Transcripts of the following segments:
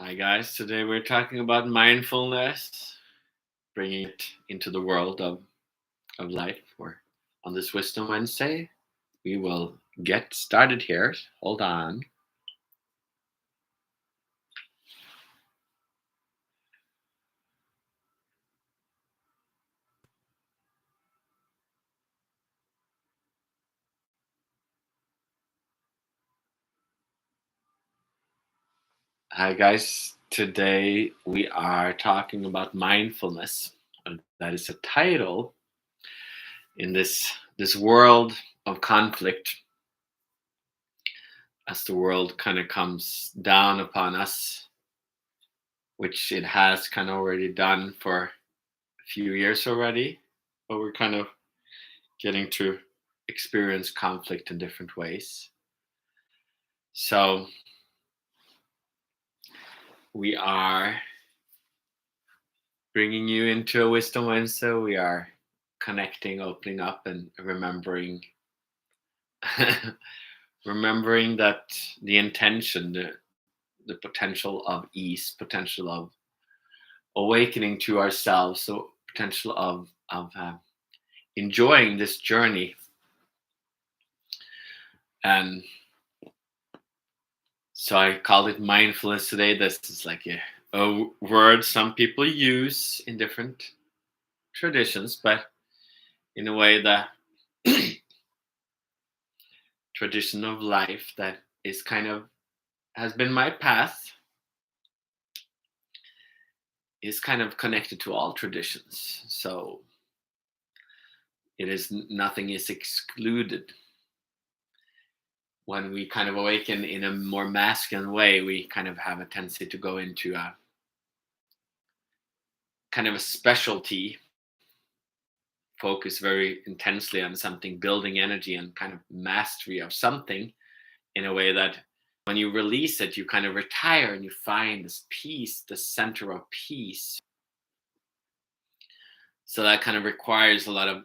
Hi, guys. Today we're talking about mindfulness, bringing it into the world of life. Or on this Wisdom Wednesday, we will get started here. Hold on. Hi, guys. Today we are talking about mindfulness. That is a title in this world of conflict as the world kind of comes down upon us, which it has kind of already done for a few years already, but we're kind of getting to experience conflict in different ways. So we are bringing you into a Wisdom Wednesday. We are connecting, opening up, and remembering, remembering that the intention, the potential of ease, potential of awakening to ourselves, so potential of enjoying this journey. And so I called it mindfulness today. This is like a word some people use in different traditions, but in a way that tradition of life that is kind of has been my path is kind of connected to all traditions. So it is nothing is excluded. When we kind of awaken in a more masculine way, we kind of have a tendency to go into a kind of a specialty, focus very intensely on something, building energy and kind of mastery of something in a way that when you release it, you kind of retire and you find this peace, the center of peace. So that kind of requires a lot of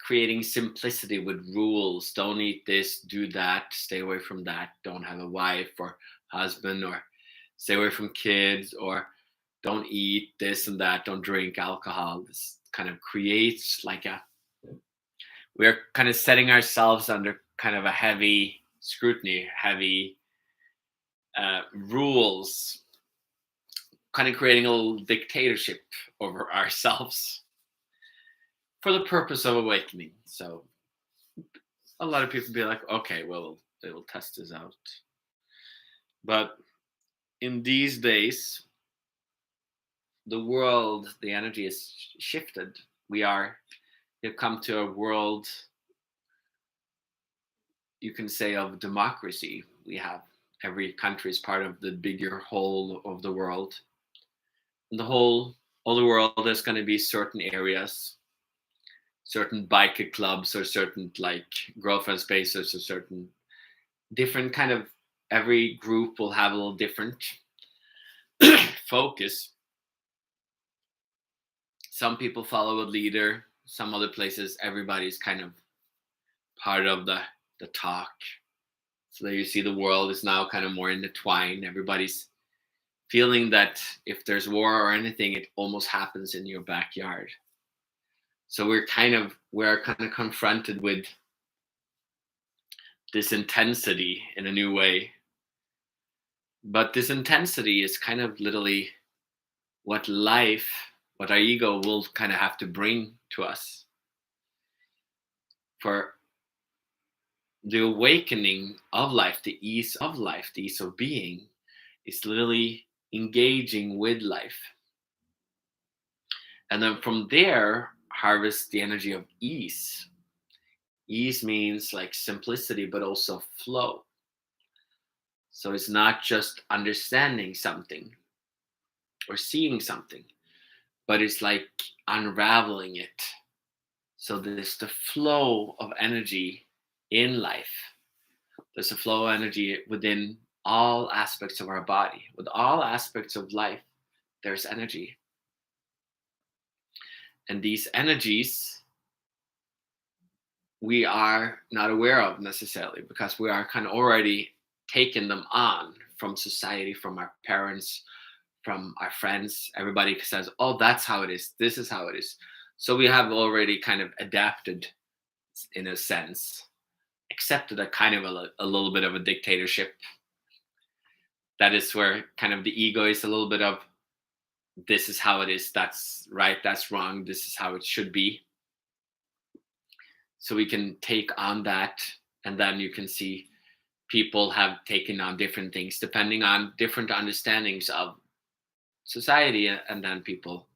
creating simplicity with rules. Don't eat this, do that, stay away from that. Don't have a wife or husband, or stay away from kids, or don't eat this and that. Don't drink alcohol. This kind of creates like we're kind of setting ourselves under kind of a heavy scrutiny, heavy rules, kind of creating a little dictatorship over ourselves for the purpose of awakening. So a lot of people be like, okay, well, they will test this out. But in these days, the world, the energy is shifted. We've come to a world, you can say, of democracy. We have every country is part of the bigger whole of the world. And all the world, there's going to be certain areas, certain biker clubs, or certain like girlfriend spaces, or certain different kind of, every group will have a little different focus. Some people follow a leader, some other places everybody's kind of part of the talk. So there you see the world is now kind of more intertwined. Everybody's feeling that if there's war or anything, it almost happens in your backyard. So we're kind of confronted with this intensity in a new way. But this intensity is kind of literally what our ego will kind of have to bring to us. For the awakening of life, the ease of life, the ease of being, is literally engaging with life. And then from there, harvest the energy of ease. Ease means like simplicity, but also flow. So it's not just understanding something or seeing something, but it's like unraveling it. So there's the flow of energy in life. There's a flow of energy within all aspects of our body. With all aspects of life, there's energy. And these energies we are not aware of necessarily, because we are kind of already taking them on from society, from our parents, from our friends. Everybody says, oh, that's how it is, this is how it is. So we have already kind of adapted, in a sense, accepted a kind of a little bit of a dictatorship. That is where kind of the ego is a little bit of, this is how it is, that's right, that's wrong, this is how it should be. So we can take on that, and then you can see people have taken on different things depending on different understandings of society, and then people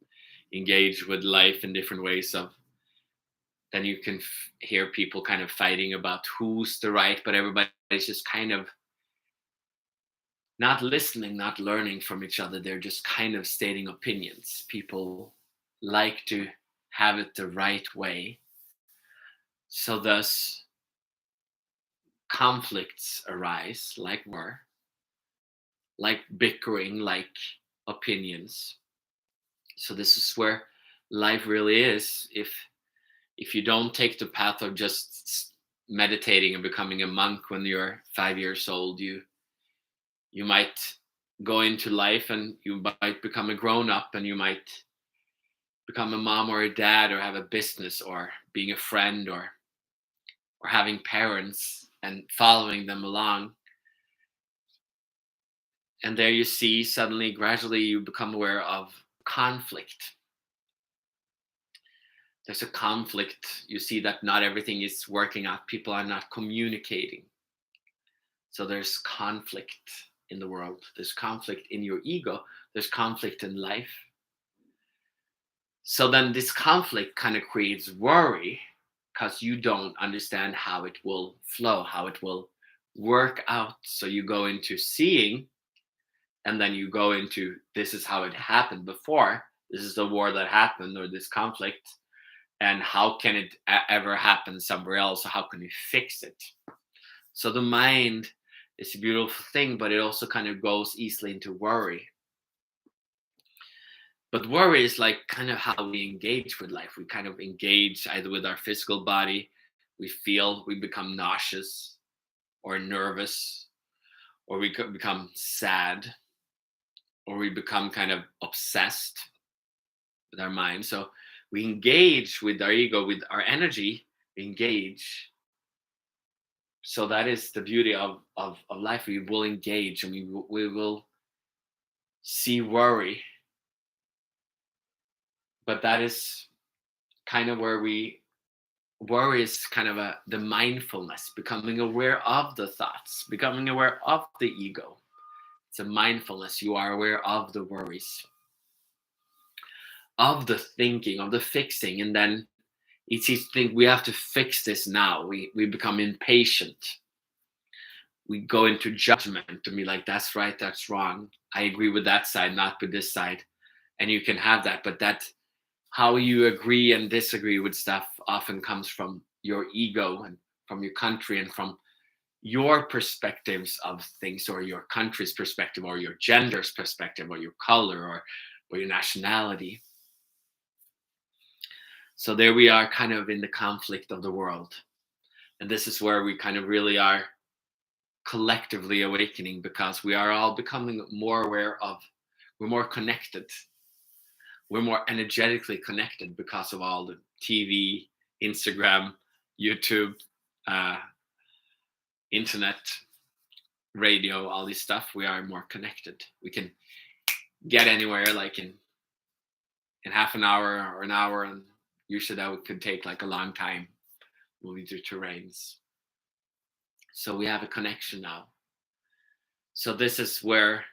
engage with life in different ways of, then you can hear people kind of fighting about who's the right, but everybody's just kind of not listening, not learning from each other. They're just kind of stating opinions. People like to have it the right way. So thus conflicts arise, like war, like bickering, like opinions. So this is where life really is. If you don't take the path of just meditating and becoming a monk when you're 5 years old, you might go into life and you might become a grown up, and you might become a mom or a dad, or have a business, or being a friend, or having parents and following them along. And there you see, suddenly, gradually, you become aware of conflict. There's a conflict. You see that not everything is working out. People are not communicating. So there's conflict in the world. There's conflict in your ego. There's conflict in life. So then this conflict kind of creates worry, because you don't understand how it will flow, how it will work out. So you go into seeing, and then you go into, this is how it happened before. This is the war that happened, or this conflict. And how can it ever happen somewhere else? Or how can we fix it? So the mind is a beautiful thing, but it also kind of goes easily into worry. But worry is like kind of how we engage with life. We kind of engage either with our physical body. We become nauseous or nervous, or we could become sad, or we become kind of obsessed with our mind. So we engage with our ego, with our energy, we engage. So that is the beauty of life. We will engage, and we will see worry. But that is kind of where worry is kind of the mindfulness, becoming aware of the thoughts, becoming aware of the ego. It's a mindfulness. You are aware of the worries, of the thinking, of the fixing, and then it's easy to think we have to fix this now. We become impatient. We go into judgment and be like, that's right, that's wrong. I agree with that side, not with this side. And you can have that, but that how you agree and disagree with stuff often comes from your ego, and from your country, and from your perspectives of things, or your country's perspective, or your gender's perspective, or your color, or your nationality. So there we are, kind of in the conflict of the world. And this is where we kind of really are collectively awakening, because we are all becoming more aware of, we're more connected. We're more energetically connected because of all the TV, Instagram, YouTube, internet, radio, all this stuff. We are more connected. We can get anywhere like in half an hour or an hour, and usually that could take like a long time moving through terrains. So we have a connection now. So this is where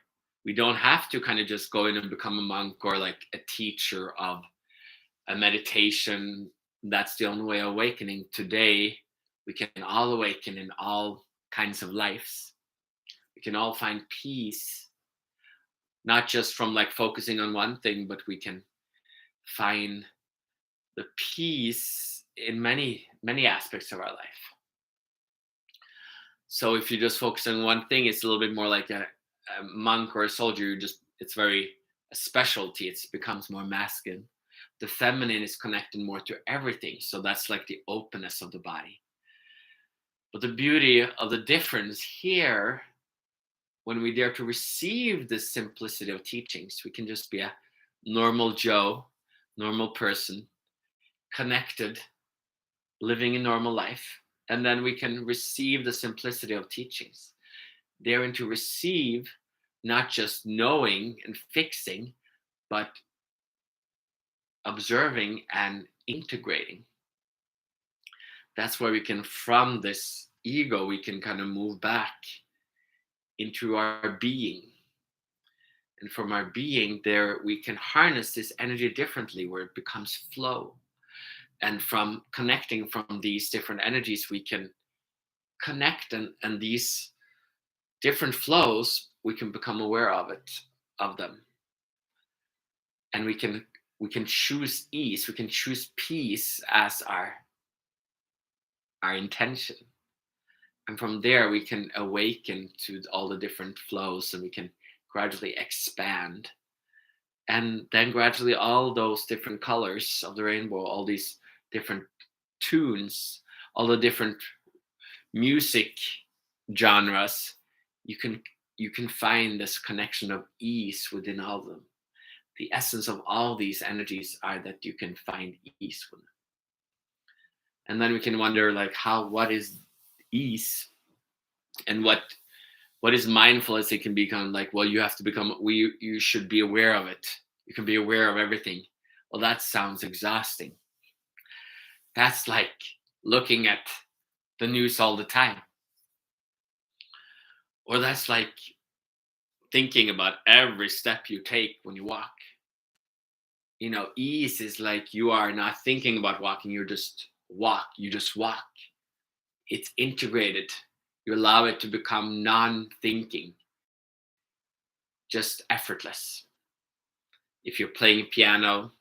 we don't have to kind of just go in and become a monk, or like a teacher of a meditation. That's the only way of awakening. Today, we can all awaken in all kinds of lives. We can all find peace, not just from like focusing on one thing, but we can find the peace in many, many aspects of our life. So if you just focus on one thing, it's a little bit more like a monk or a soldier. It's very a specialty. It becomes more masculine. The feminine is connected more to everything. So that's like the openness of the body. But the beauty of the difference here when we dare to receive the simplicity of teachings, we can just be a normal Joe, normal person, connected, living a normal life. And then we can receive the simplicity of teachings, daring to receive not just knowing and fixing, but observing and integrating. That's where we can, from this ego, we can kind of move back into our being. And from our being, there we can harness this energy differently, where it becomes flow. And from connecting from these different energies, we can connect, and these different flows, we can become aware of them. And we can choose ease, we can choose peace as our intention. And from there we can awaken to all the different flows, and we can gradually expand. And then gradually all those different colors of the rainbow, all these different tunes, all the different music genres, you can find this connection of ease within all of them. The essence of all these energies are that you can find ease with them. And then we can wonder, like, what is ease, and what is mindfulness? It can become like, well, you have to become, you should be aware of it, you can be aware of everything. Well, that sounds exhausting. That's like looking at the news all the time, or that's like thinking about every step you take when you walk. Ease is like, you are not thinking about walking, you just walk. It's integrated. You allow it to become non-thinking, just effortless. If you're playing piano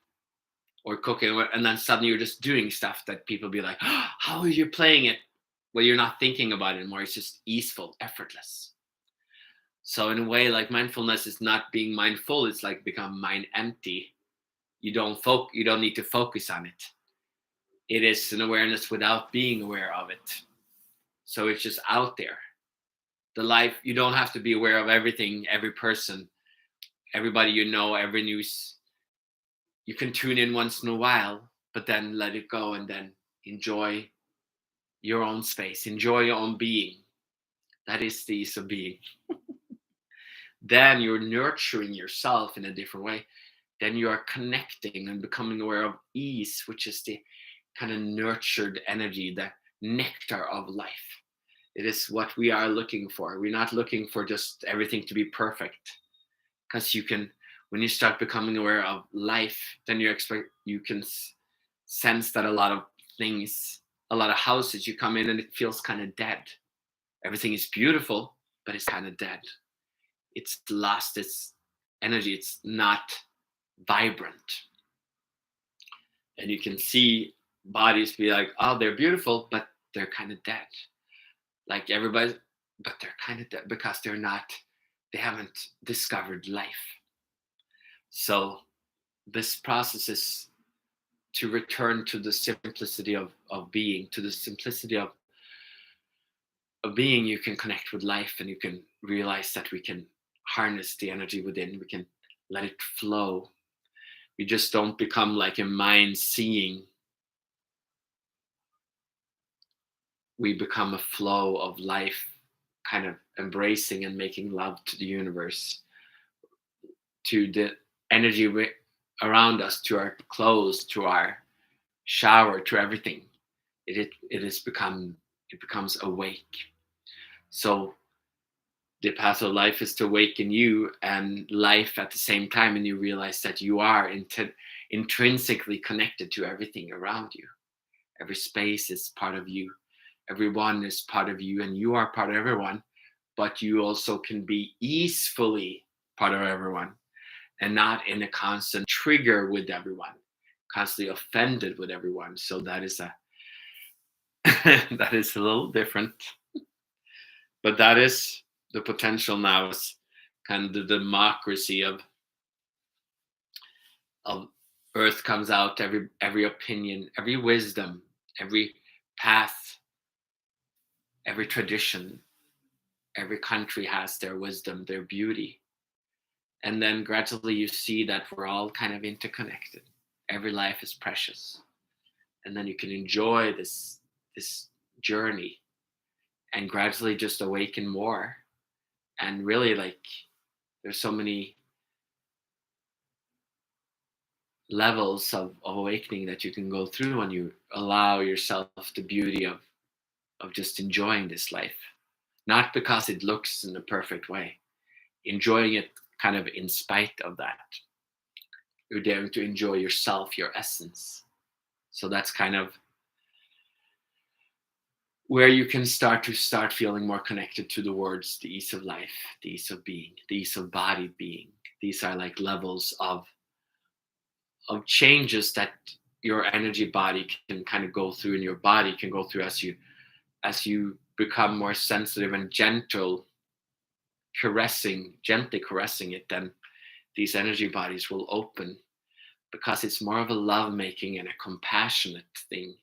or cooking, and then suddenly you're just doing stuff that people be like, oh, how are you playing it? Well, you're not thinking about it anymore. It's just easeful, effortless. So in a way, like, mindfulness is not being mindful. It's like become mind empty. You don't need to focus on it. It is an awareness without being aware of it. So it's just out there. The life, you don't have to be aware of everything, every person, everybody, every news. You can tune in once in a while, but then let it go, and then enjoy your own space, enjoy your own being. That is the ease of being. Then you're nurturing yourself in a different way. Then you are connecting and becoming aware of ease, which is the kind of nurtured energy, the nectar of life. It is what we are looking for. We're not looking for just everything to be perfect, because when you start becoming aware of life, then you can sense that a lot of things, a lot of houses, you come in and it feels kind of dead. Everything is beautiful, but it's kind of dead. It's lost its energy. It's not vibrant. And you can see bodies be like, oh, they're beautiful, but they're kind of dead. Like everybody, but they're kind of dead because they haven't discovered life. So this process is to return to the simplicity of being, to the simplicity of being. You can connect with life, and you can realize that we can harness the energy within. We can let it flow. We just don't become like a mind seeing. We become a flow of life, kind of embracing and making love to the universe, to the energy around us, to our clothes, to our shower, to everything. It becomes awake. So the path of life is to awaken you and life at the same time, and you realize that you are intrinsically connected to everything around you. Every space is part of you. Everyone is part of you, and you are part of everyone. But you also can be easefully part of everyone, and not in a constant trigger with everyone, constantly offended with everyone. So that is that is a little different. But that is the potential now, is kind of the democracy of earth comes out, every opinion, every wisdom, every path, every tradition, Every country has their wisdom, their beauty. And then gradually you see that we're all kind of interconnected. Every life is precious. And then you can enjoy this journey and gradually just awaken more. And really, like, there's so many levels of awakening that you can go through when you allow yourself the beauty of just enjoying this life, not because it looks in a perfect way, enjoying it kind of in spite of that. You're daring to enjoy yourself, your essence. So that's kind of where you can start feeling more connected to the words, the ease of life, the ease of being, the ease of body being. These are like levels of changes that your energy body can kind of go through, and your body can go through as you become more sensitive and gentle, gently caressing it. Then these energy bodies will open, because it's more of a love making and a compassionate thing,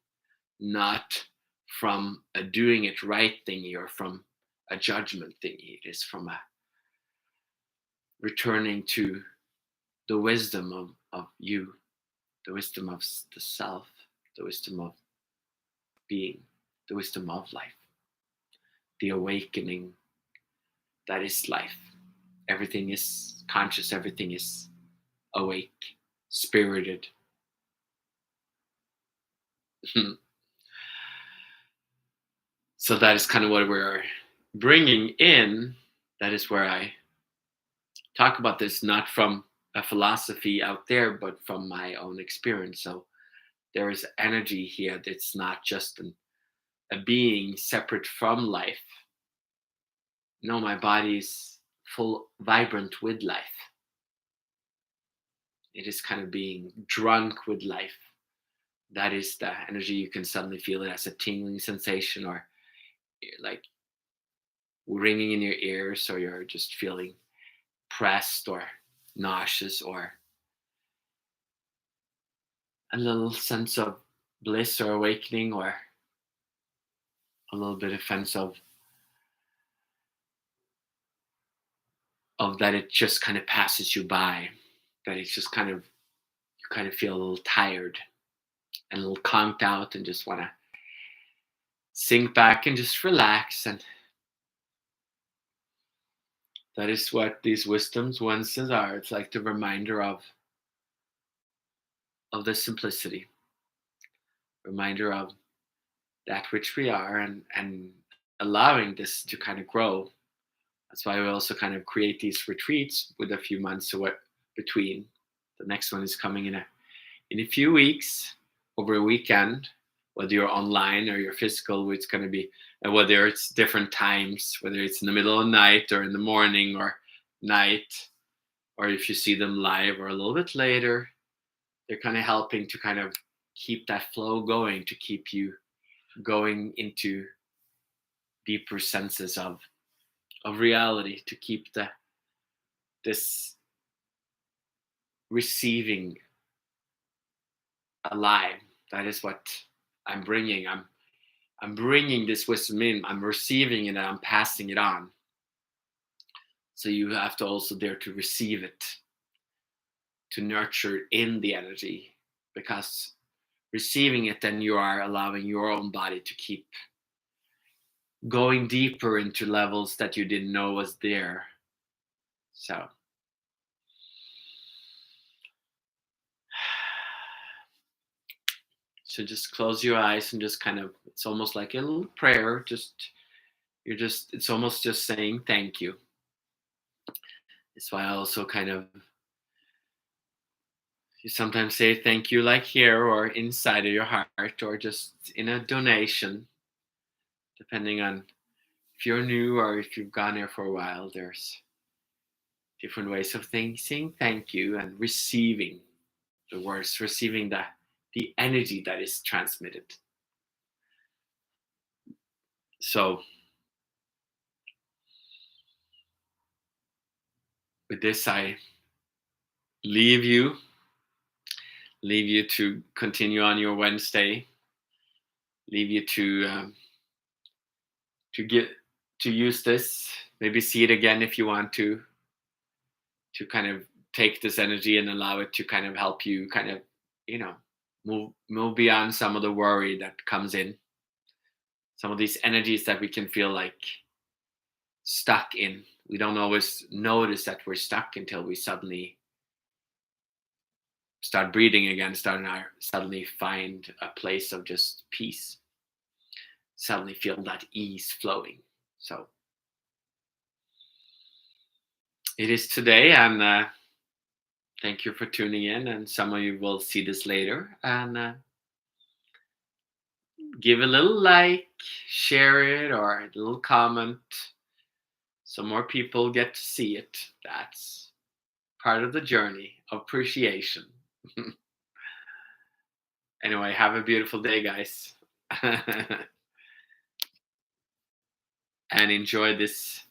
not from a doing it right thingy or from a judgment thingy. It is from a returning to the wisdom of you, the wisdom of the self, the wisdom of being, the wisdom of life, the awakening that is life. Everything is conscious, everything is awake, spirited. So that is kind of what we're bringing in. That is where I talk about this, not from a philosophy out there, but from my own experience. So there is energy here that's not just a being separate from life. No, my body is full, vibrant with life. It is kind of being drunk with life. That is the energy. You can suddenly feel it as a tingling sensation, or like ringing in your ears, or you're just feeling pressed or nauseous, or a little sense of bliss or awakening, or a little bit of sense of that it just kind of passes you by, that it's just kind of, you kind of feel a little tired and a little conked out and just want to sink back and just relax. And that is what these wisdoms onces are. It's like the reminder of the simplicity, reminder of that which we are, and allowing this to kind of grow. That's why we also kind of create these retreats with a few months between. The next one is coming in a few weeks, over a weekend, whether you're online or you're physical. It's going to be, and whether it's different times, whether it's in the middle of the night or in the morning or night, or if you see them live or a little bit later. They're kind of helping to kind of keep that flow going, to keep you going into deeper senses of reality, to keep this receiving alive. That is what I'm bringing. I'm bringing this wisdom in. I'm receiving it, and I'm passing it on. So you have to also dare to receive it, to nurture in the energy, because receiving it, then you are allowing your own body to keep going deeper into levels that you didn't know was there. So just close your eyes and just kind of, it's almost like a little prayer. It's almost just saying thank you. It's why I also kind of, you sometimes say thank you, like here or inside of your heart, or just in a donation, depending on if you're new or if you've gone there for a while. There's different ways of saying thank you and receiving the words, receiving the energy that is transmitted. So with this, I leave you to continue on your Wednesday, leave you to get to use this Maybe see it again if you want to kind of take this energy and allow it to kind of help you kind of, you know, move beyond some of the worry that comes in, some of these energies that we can feel like stuck in. We don't always notice that we're stuck until we suddenly start breathing again, suddenly find a place of just peace, suddenly feel that ease flowing. So it is today, and thank you for tuning in. And some of you will see this later, and give a little like, share it, or a little comment, so more people get to see it. That's part of the journey of appreciation. Anyway, have a beautiful day, guys. And enjoy this